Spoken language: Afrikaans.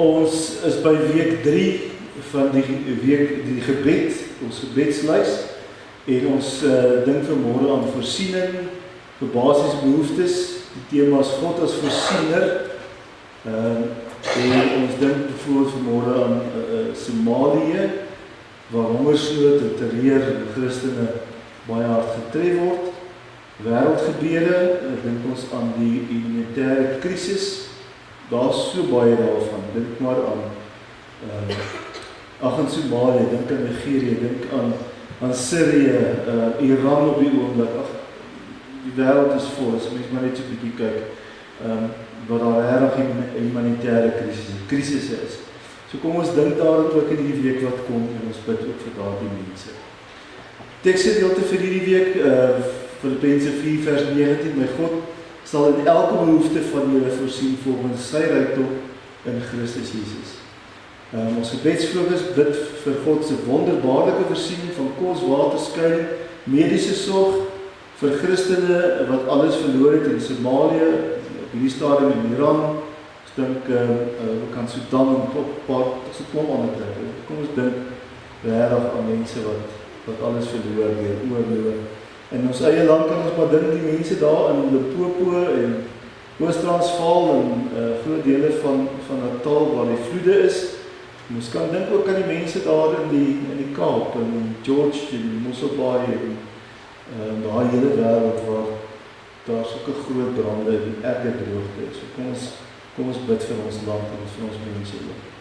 Ons is by week 3 van die gebed, ons gebedslys, en ons dink vanmôre aan voorsiening, vir basiese behoeftes, die tema is God as voorsiener, en ons dink bijvoorbeeld vanmôre aan Somalië, waar hongersnood en terreur Christene baie hard getref word, wêreldgebeure, dink ons aan die humanitêre krisis, daar is so baie daarvan, dink maar aan in Somalië, dink aan Nigerië, dink aan Syrië, Iran op die oomblik, die wêreld is vol, as mens maar net so 'n bietjie kyk, wat daar regtig 'n humanitêre krisis is. So kom ons dink daaraan ook in hierdie week wat kom, en ons bid ook vir daardie mense. Teksgedeelte vir hierdie week, Filippense 4 vers 19, my God sal in elke behoefte van julle voorsien volgens sy rykdom in Christus Jesus. Ons gebedsvloggers bid vir God se wonderbaarlike voorsiening van kos, water, skuiling, mediese sorg vir Christene wat alles verloor het in Somalië, op hierdie stadium in Iran, ons dink ook aan Sudan en so 'n klomp ander plekke. Kom ons dink regtig aan mense wat alles verloor deur oorlog. In ons eie land kan ons maar dink die mense daar in Limpopo en Oos-Transvaal en groot dele van Natal waar die vloede is. Ons kan dink ook aan die mense daar in die Kaap en George en Mosselbaai en daai hele wêreld waar daar sulke groot brande en erge droogte is. So kom ons bid vir ons land en vir ons mense ook.